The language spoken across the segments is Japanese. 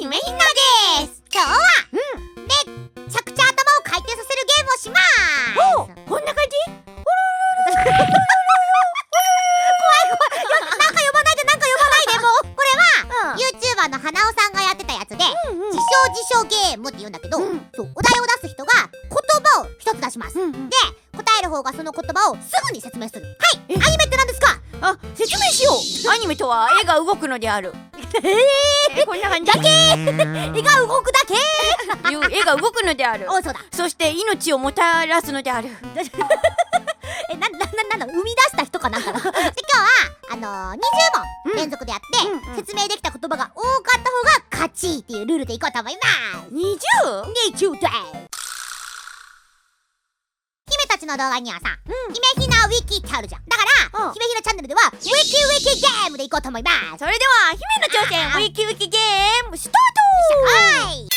姫ひなです。今日はめちゃくちゃ頭を回転させるゲームをしまーす。こんな感じ？怖い怖い。なんか呼ばないでもうこれは YouTuber の花尾さんがやってたやつで自称ゲームって言うんだけど、そうお題を出す人が言葉を一つ出します。で答える方がその言葉をすぐに説明する。はい、アニメって何ですか？説明しよう。アニメとは絵が動くのである。こんな感じだけ絵が動くだけ絵が動くのである。そうだ。そして命をもたらすのである。なんだ生み出した人かなんかな。で今日は20問連続でやって、説明できた言葉が多かった方が勝ちっていうルールでいこうと思います。20だ。姫たちの動画にはさ、姫ひなウィキってあるじゃん。だから姫ひなチャンネルではウィキゲームでいこうと思います。それでは姫の挑戦ウィキゲームスタート。はい。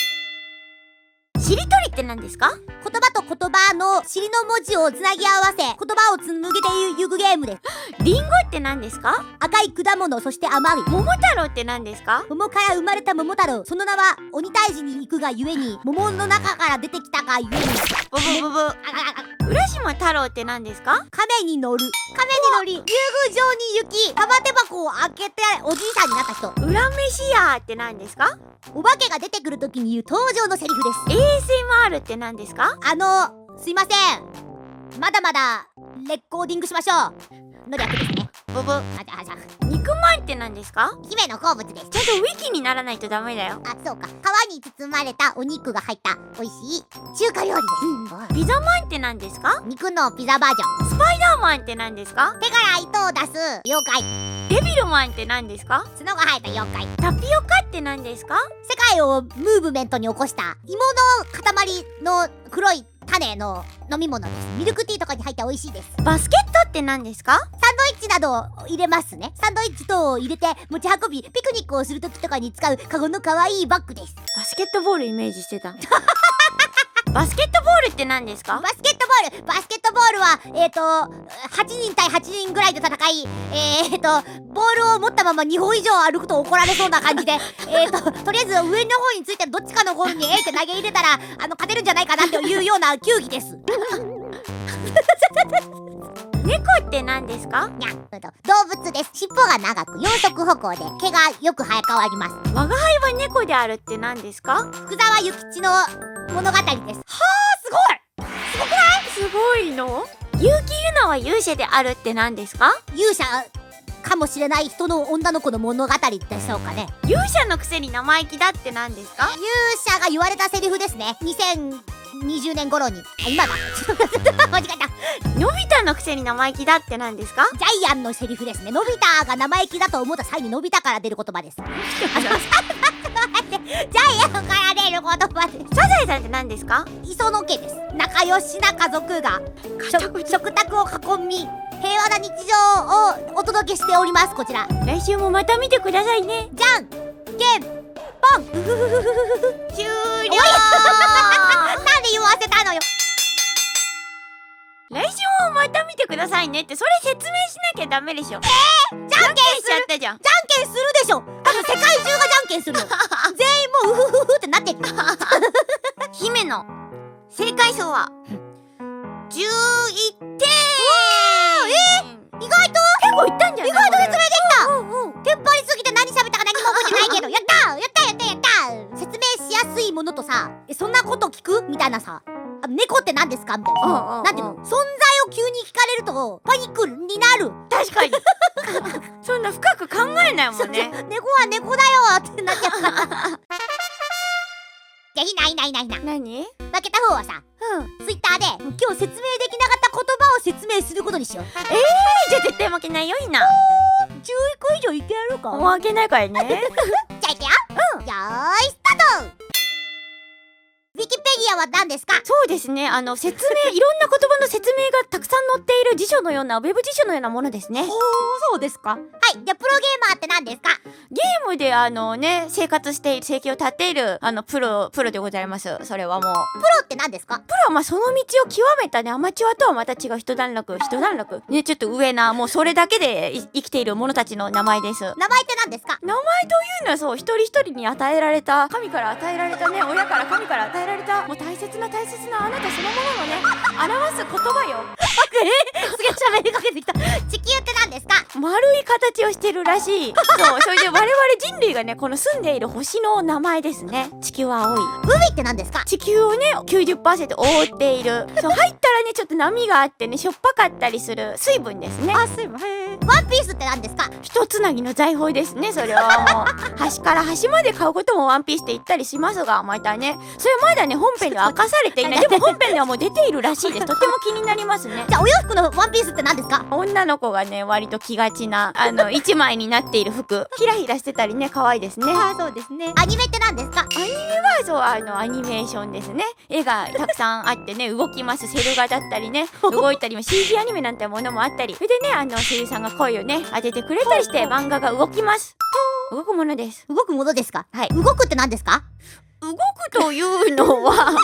しりとりって何ですか？言葉と言葉の尻の文字をつなぎ合わせ言葉を紡げてゆくゲームです。リンゴって何ですか？赤い果物、そして甘い。桃太郎って何ですか？桃から生まれた桃太郎、その名は鬼退治に行くがゆえに桃の中から出てきたがゆえにブブブブ。浦島太郎って何ですか？亀に乗り竜宮城に行き玉手箱を開けておじいさんになった人。裏飯屋って何ですか？お化けが出てくる時に言う登場のセリフです。ASMR って何ですか？すいません、まだまだレコーディングしましょうの略ですね。ブブ。肉まんって何ですか？姫の好物です。ちゃんとウィキにならないとダメだよ。そうか。皮に包まれたお肉が入った美味しい中華料理です。ピザマンって何ですか？肉のピザバージョン。スパイダーマンって何ですか？手から糸を出す妖怪。デビルマンって何ですか？角が生えた妖怪。タピオカって何ですか？世界をムーブメントに起こした芋の塊の黒い種の飲み物です。ミルクティーとかに入って美味しいです。バスケットって何ですか？サンドイッチなどを入れますね。サンドイッチ等を入れて持ち運びピクニックをするときとかに使うカゴの可愛いバッグです。バスケットボールイメージしてた。バスケットボールって何ですか？バスケットボールは8人対8人ぐらいで戦いボールを持ったまま2歩以上歩くと怒られそうな感じでとりあえず上の方についてるどっちかのゴールにって投げ入れたら勝てるんじゃないかなっていうような球技です。猫って何ですか？動物です。尻尾が長く4足歩行で毛がよく生え変わります。我が輩は猫であるって何ですか？福沢諭吉の物語です。はあ、すごい。すごくない？すごいの？結城ゆなは勇者であるって何ですか？勇者かもしれない人の女の子の物語でしょうかね。勇者のくせに生意気だって何ですか？勇者が言われたセリフですね。2020年頃に今だ間違えた。のび太のくせに生意気だって何ですか？ジャイアンのセリフですね。のび太が生意気だと思った際にのび太から出る言葉です。ジャイアンから出る言葉です。サザエさんって何ですか？磯野家です。仲良しな家族が食卓を囲み平和な日常をお届けしております。こちら来週もまた見てくださいね。じゃんけんポン。終了。なんで言わせたのよ。来週もまた見てくださいねってそれ説明しなきゃダメでしょ。じゃんけんしちゃったじゃん。じゃんけんするでしょ。多分世界中がじゃんけんするよ。全員もううふふふってなってる。姫の正解数は11点。意外と結構いったんじゃない？意外と説明できた。テンパりすぎて何喋ったか何も覚えてないけどやった説明しやすいものとさ、そんなこと聞くみたいなさ、猫って何ですかみたいな、なんていうの、存在を急に聞かれるとパニックになる。確かに。そんな深く考えないもんね。猫は猫だよってなっちゃった。じゃあひな。何？負けた方はさ、ツイッターで今日説明できなかった言葉を説明することにしよう。じゃあ絶対負けないよひな。11個以上いけるか？負けないからね。じゃあいくよ。よーいスタート。ウィキペディアは何ですか？そうですね、説明いろんな言葉の説明がたくさん載っている辞書のようなウェブ辞書のようなものですね。そうですか。はい。じゃあプロゲーマーって何ですか？ゲームでね生活している生計を立てるプロでございます。それはもうプロって何ですか？プロはまあその道を極めたねアマチュアとはまた違う一段落ね、ちょっと上なもうそれだけで生きている者たちの名前です。名前って何ですか？名前というのはそう一人一人に与えられた神から与えられたね親から神から与えられたもう大切なあなたそのもののね表す言葉よ。すげえ喋りかけてきた。地球って何ですか？丸い形をしてるらしい。そうそれで我々人類がねこの住んでいる星の名前ですね。地球は青い。海って何ですか？地球をね 90% 覆っているそう入ったらねちょっと波があってねしょっぱかったりする水分ですね。水分。ワンピースって何ですか？一つなぎの財宝ですね。それはもう端から端まで買うこともワンピースって言ったりしますがまたねそれまだね本編では明かされていない。でも本編ではもう出ているらしいです。とても気になりますね。じゃあお洋服のワンピースって何ですか？女の子がね割と着がちな一枚になっている服ヒラヒラしてたりね可愛いですね。そうですね。アニメって何ですか？アニメはそうアニメーションですね。絵がたくさんあってね動きますセル画だったりね動いたりも CG アニメなんてものもあったりそれでね声優さんが声をね当ててくれたりして漫画が動きます。動くものです。動くものですか？はい。動くって何ですか？動くというのはま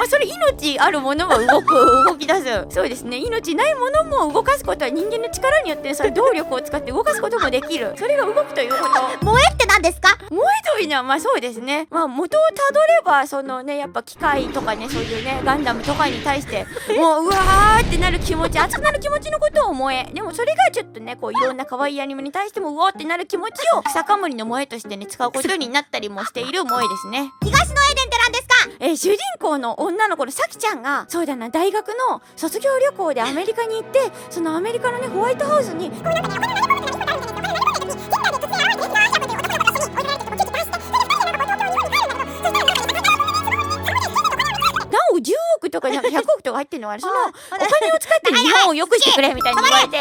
あそれ命あるものは動き出す。そうですね。命ないものも動かすことは人間の力によってそれ動力を使って動かすこともできる。それが動くということ。萌えって何ですか？萌えというのはまあそうですね。まあ元をたどればそのねやっぱ機械とかねそういうねガンダムとかに対してもううわーってなる気持ち熱くなる気持ちのことを萌え。でもそれがちょっとねこういろんな可愛いアニメに対してもうわーってなる気持ちを草かむりの萌えとしてね使うことになったりもしている萌えですね。東のエデンって何ですか？主人公の女の子のさきちゃんがそうだな大学の卒業旅行でアメリカに行ってそのアメリカのねホワイトハウスに何億10億とかなんか100億とか入ってんのあれそのお金を使って日本を良くしてくれみたいに言われて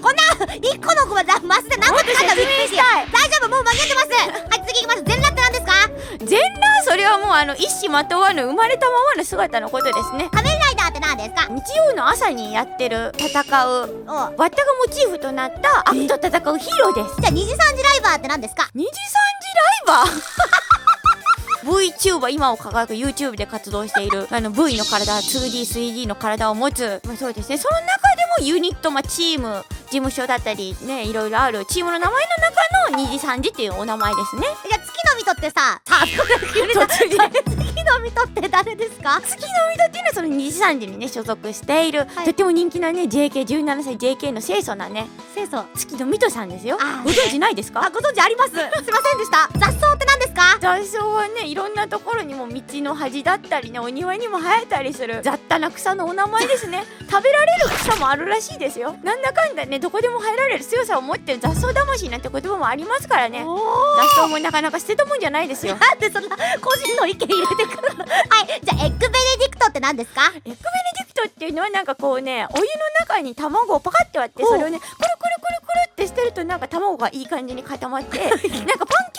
こんな一個のマスで何個使ったらびっくりして大丈夫もう間に合ってます。はい次行きます。全裸って何ですか？全裸それはもう一糸まとわぬ生まれたままの姿のことですね。仮面ライダーって何ですか？日曜の朝にやってる戦うおワッタがモチーフとなった悪と戦うヒーローです。じゃあ二次三次ライバーって何ですか？二次三次ライバーVTuber 今を輝く YouTube で活動しているV の体 2D3D の体を持つ、まあ、そうですね。その中でもユニット、まあ、チーム事務所だったりねいろいろあるチームの名前の中の二次三次っていうお名前ですね。じゃあ月の水戸ってさ月の水戸って誰ですか？月の水戸っていうのはその二次三次にね所属している、はい、とっても人気なね JK17 歳 JK の清楚なね清楚月の水戸さんですよ。ご存知ないですか？ご存知あります。すいませんでした。雑草って何ですか？雑草はねいろんなところにも道の端だったりねお庭にも生えたりする雑多な草のお名前ですね。食べられる草もあるらしいですよ。なんだかんだねどこでも生えられる強さを持ってる雑草魂なんて言葉もありますからね。雑草もなかなか捨てたもんじゃないですよ。なんでそんな個人の意見入れてくるの？はいじゃあエッグベネディクトって何ですか？エッグベネディクトっていうのはなんかこうねお湯の中に卵をパカッて割ってそれをねくるくるくるくるってしてるとなんか卵がいい感じに固まってなんかパンケ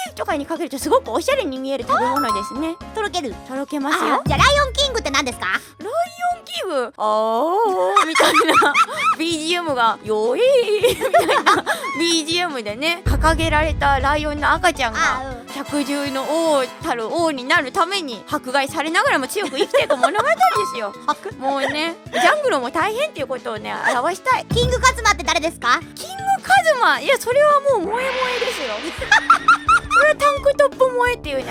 ーキとかにかけるとすごくおしゃれに見える食べ物ですね。とろける。とろけますよ。じゃあライオンキングって何ですか？ライオンキングみたいなBGM がよいみたいな BGM でね掲げられたライオンの赤ちゃんが百獣の王たる王になるために迫害されながらも強く生きていく物語ですよ。もうねジャングルも大変っていうことをね表したい。キングカズマって誰ですか？キングカズマいやそれはもう萌え萌えですよこれはタンクトップ萌えっていうね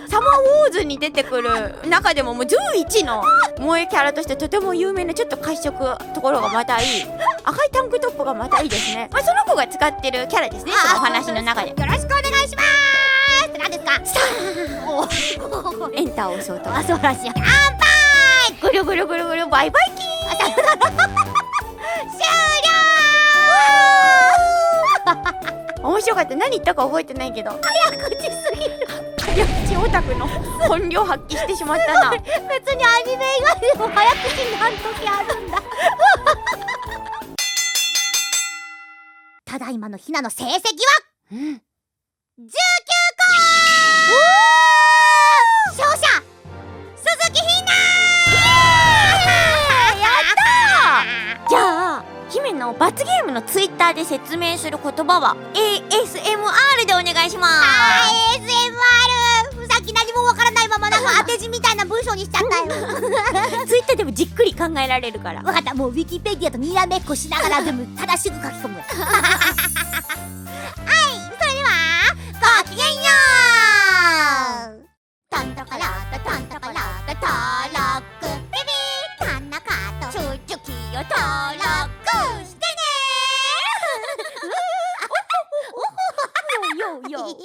サマーウォーズに出てくる中でももう随一の萌えキャラとしてとても有名なちょっと褐色ところがまたいい赤いタンクトップがまたいいですね。まあその子が使ってるキャラですねそのお話の中で。よろしくお願いしますって何ですか？エンターを押そうと素晴らしい。乾杯。ぐるぐるぐるぐるバイバイキー面白かった。何言ったか覚えてないけど早口すぎる。早口オタクの本領発揮してしまったな。別にアニメ以外でも早口になる時あるんだただいまのひなの成績は、19個。勝者鈴木ひなやったー。じゃあ姫の罰ゲームのツイッターで説明する言葉は ASMR にしちゃったよ。ツイッターでもじっくり考えられるから。わかった、もうウィキペディアとにらめっこしながら全部正しく書き込む。はい、それではごきげんよう。タンタカラタタンタカラタタラックビビータナカとチュチュキを登録してねー。よよよ。